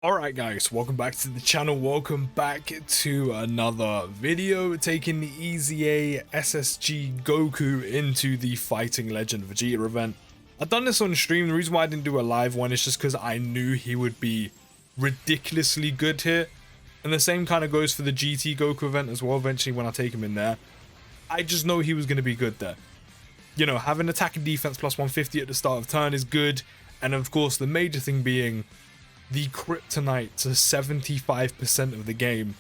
Alright guys, welcome back to the channel, welcome back to another video taking the EZA SSG Goku into the Fighting Legend Vegeta event. I've done this on stream. The reason why I didn't do a live one is just because I knew he would be ridiculously good here. And the same kind of goes for the GT Goku event as well, eventually when I take him in there. I just know he was going to be good there. You know, having attack and defense plus 150 at the start of turn is good. And of course, the major thing being the kryptonite to 75% of the game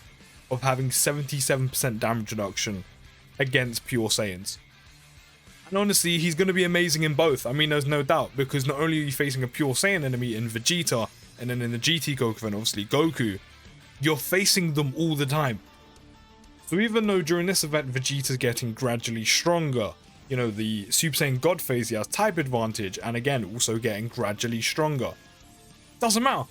of having 77% damage reduction against pure Saiyans. And honestly, he's going to be amazing in both. I mean, there's no doubt, because not only are you facing a pure Saiyan enemy in Vegeta, and then in the GT Goku event, obviously Goku, you're facing them all the time. So even though during this event Vegeta's getting gradually stronger, you know, the Super Saiyan God phase, he has type advantage, and again, also getting gradually stronger. Doesn't matter.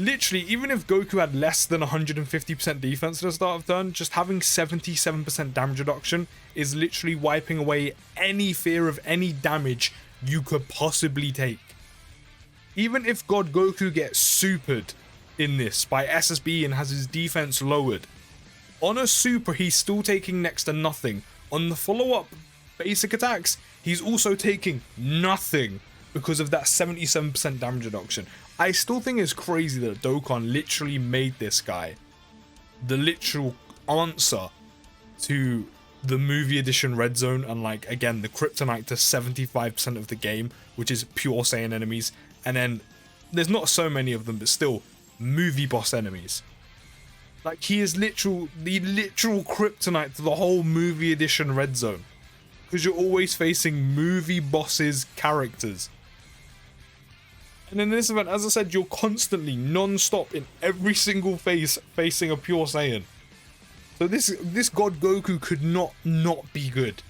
Literally, even if Goku had less than 150% defense at the start of turn, just having 77% damage reduction is literally wiping away any fear of any damage you could possibly take. Even if God Goku gets supered in this by SSB and has his defense lowered, on a super he's still taking next to nothing. On the follow-up basic attacks, he's also taking nothing because of that 77% damage reduction. I still think it's crazy that Dokkan literally made this guy the literal answer to the movie edition Red Zone, and like, again, the kryptonite to 75% of the game, which is pure Saiyan enemies, and then there's not so many of them, but still movie boss enemies. Like, he is the literal kryptonite to the whole movie edition Red Zone, because you're always facing movie bosses characters. And in this event, as I said, you're constantly, non-stop, in every single phase, facing a pure Saiyan. So this God Goku could not be good.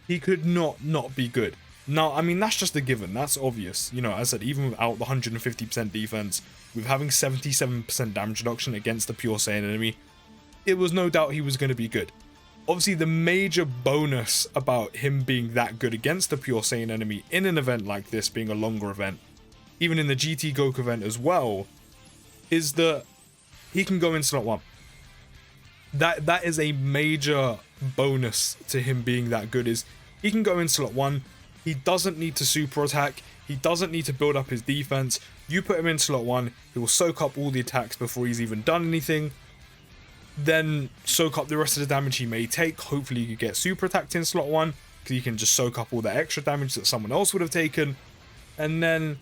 He could not be good. Now, I mean, that's just a given. That's obvious. You know, as I said, even without the 150% defense, with having 77% damage reduction against a pure Saiyan enemy, it was no doubt he was going to be good. Obviously, the major bonus about him being that good against a pure Saiyan enemy in an event like this, being a longer event, even in the GT Goku event as well, is that he can go in slot 1. That is a major bonus to him being that good, is he can go in slot 1. He doesn't need to super attack. He doesn't need to build up his defense. You put him in slot 1, he will soak up all the attacks before he's even done anything. Then soak up the rest of the damage he may take. Hopefully you get super attacked in slot 1, because you can just soak up all the extra damage that someone else would have taken. And then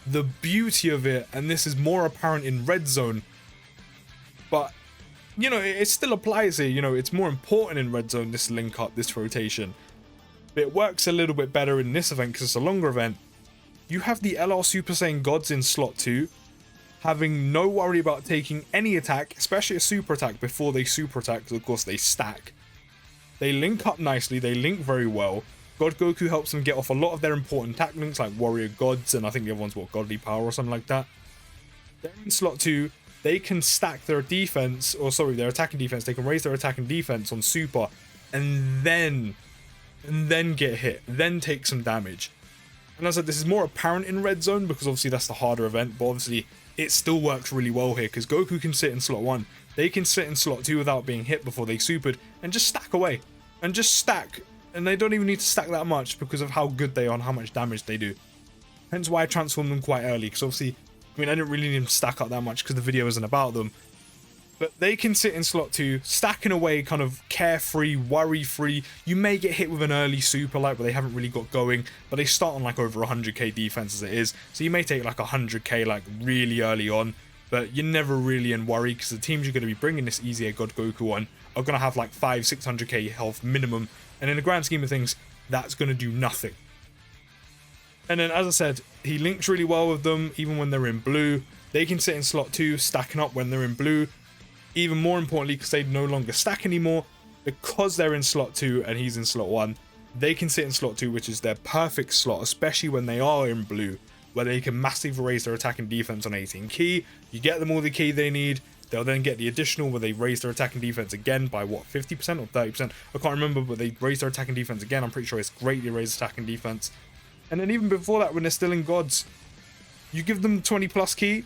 the beauty of it, and this is more apparent in Red Zone, but you know, it still applies here. You know, it's more important in Red Zone, this link up, this rotation. But it works a little bit better in this event because it's a longer event. You have the LR Super Saiyan Gods in slot 2, having no worry about taking any attack, especially a super attack, before they super attack, because of course they stack. They link up nicely, they link very well. God Goku helps them get off a lot of their important attack links, like Warrior Gods, and I think the other one's, what, Godly Power or something like that. They're in slot 2, they can stack their defense, or sorry, their attack and defense, they can raise their attack and defense on super, and then get hit, then take some damage. And as I said, this is more apparent in Red Zone, because obviously that's the harder event, but obviously it still works really well here, because Goku can sit in slot 1, they can sit in slot 2 without being hit before they supered, and just stack away, and just stack. And they don't even need to stack that much because of how good they are and how much damage they do. Hence why I transformed them quite early, because obviously, I mean, I didn't really need them to stack up that much because the video isn't about them. But they can sit in slot 2, stacking away, kind of carefree, worry-free. You may get hit with an early super, like, where they haven't really got going, but they start on like over 100k defense as it is. So you may take like 100k like really early on, but you're never really in worry, because the teams you're going to be bringing this EZA God Goku on are going to have like 500-600k health minimum. And in the grand scheme of things, that's going to do nothing. And then, as I said, he links really well with them, even when they're in blue. They can sit in slot 2, stacking up when they're in blue. Even more importantly, because they no longer stack anymore, because they're in slot 2 and he's in slot 1, they can sit in slot 2, which is their perfect slot, especially when they are in blue, where they can massively raise their attack and defense on 18 key. You get them all the key they need. They'll then get the additional where they raise their attack and defense again by what, 50% or 30%? I can't remember, but they raise their attack and defense again. I'm pretty sure it's greatly raised attack and defense. And then even before that, when they're still in Gods, you give them 20 plus key,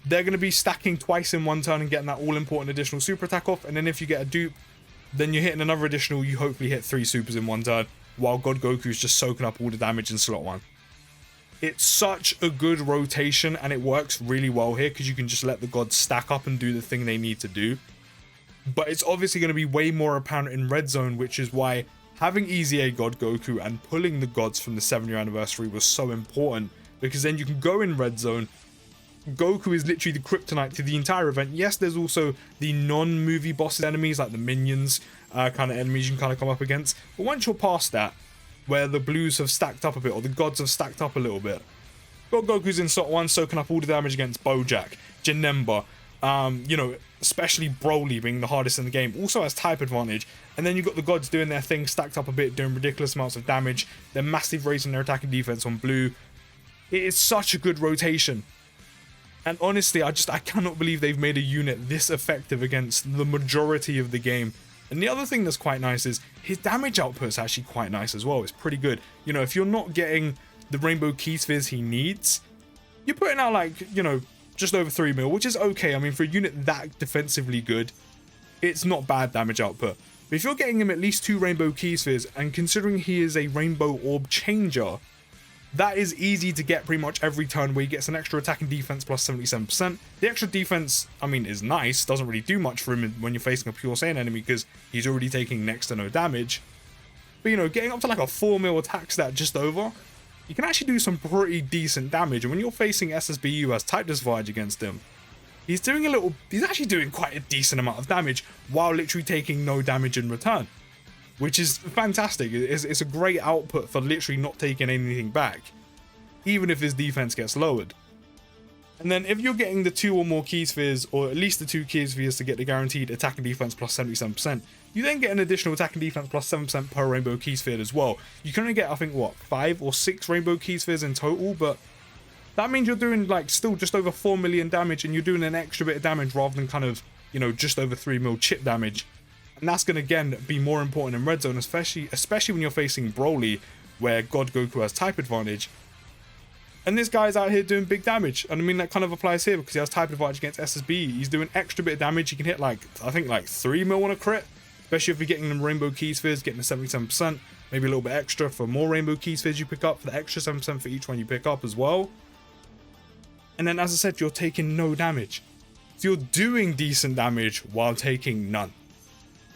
they're going to be stacking twice in one turn and getting that all-important additional super attack off. And then if you get a dupe, then you're hitting another additional. You hopefully hit 3 supers in one turn, while God Goku's just soaking up all the damage in slot 1. It's such a good rotation, and it works really well here because you can just let the gods stack up and do the thing they need to do. But it's obviously going to be way more apparent in red zone, which is why having EZA God Goku and pulling the gods from the 7-year anniversary was so important, because then you can go in red zone. Goku is literally the kryptonite to the entire event. Yes, there's also the non-movie bosses enemies, like the minions kind of enemies you can kind of come up against. But once you're past that, where the blues have stacked up a bit, or the gods have stacked up a little bit, God Goku's in slot 1, soaking up all the damage against Bojack, Janemba, you know, especially Broly being the hardest in the game, also has type advantage. And then you've got the gods doing their thing, stacked up a bit, doing ridiculous amounts of damage. They're massive raising their attack and defense on blue. It is such a good rotation. And honestly, I cannot believe they've made a unit this effective against the majority of the game. And the other thing that's quite nice is his damage output is actually quite nice as well. It's pretty good. You know, if you're not getting the rainbow key spheres he needs, you're putting out like, you know, just over 3 mil, which is okay. I mean, for a unit that defensively good, it's not bad damage output. But if you're getting him at least 2 rainbow key spheres, and considering he is a rainbow orb changer, that is easy to get pretty much every turn, where he gets an extra attack and defense plus 77%. The extra defense, I mean, is nice. Doesn't really do much for him when you're facing a pure Saiyan enemy, because he's already taking next to no damage. But, you know, getting up to like a 4 mil attack stat just over, you can actually do some pretty decent damage. And when you're facing SSB who has type disadvantage against him, he's actually doing quite a decent amount of damage while literally taking no damage in return, which is fantastic. It's a great output for literally not taking anything back, even if his defense gets lowered. And then if you're getting the 2 or more key spheres, or at least the 2 key spheres to get the guaranteed attack and defense plus 77%, you then get an additional attack and defense plus 7% per rainbow key sphere as well. You can only get, I think, what, 5 or 6 rainbow key spheres in total, but that means you're doing like still just over 4 million damage, and you're doing an extra bit of damage rather than kind of, you know, just over 3 mil chip damage. And that's going to, again, be more important in red zone, especially when you're facing Broly, where God Goku has type advantage. And this guy's out here doing big damage. And I mean, that kind of applies here because he has type advantage against SSB. He's doing extra bit of damage. He can hit like, I think like 3 mil on a crit, especially if you're getting them rainbow key spheres, getting the 77%, maybe a little bit extra for more rainbow key spheres you pick up, for the extra 7% for each one you pick up as well. And then, as I said, you're taking no damage. So you're doing decent damage while taking none.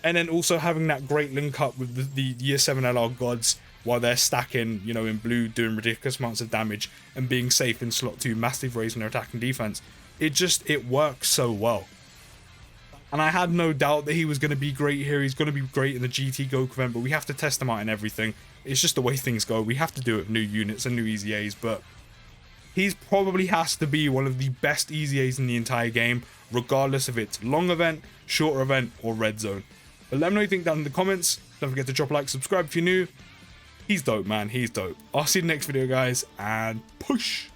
And then also having that great link up with the Year 7 LR gods while they're stacking, you know, in blue, doing ridiculous amounts of damage and being safe in slot 2, massive raising their attack and defense. It works so well. And I had no doubt that he was going to be great here. He's going to be great in the GT Goku event, but we have to test him out in everything. It's just the way things go. We have to do it with new units and new EZAs, but he's probably has to be one of the best EZAs in the entire game, regardless if it's long event, shorter event, or red zone. But let me know what you think down in the comments. Don't forget to drop a like, subscribe if you're new. He's dope, man. He's dope. I'll see you in the next video, guys, and push!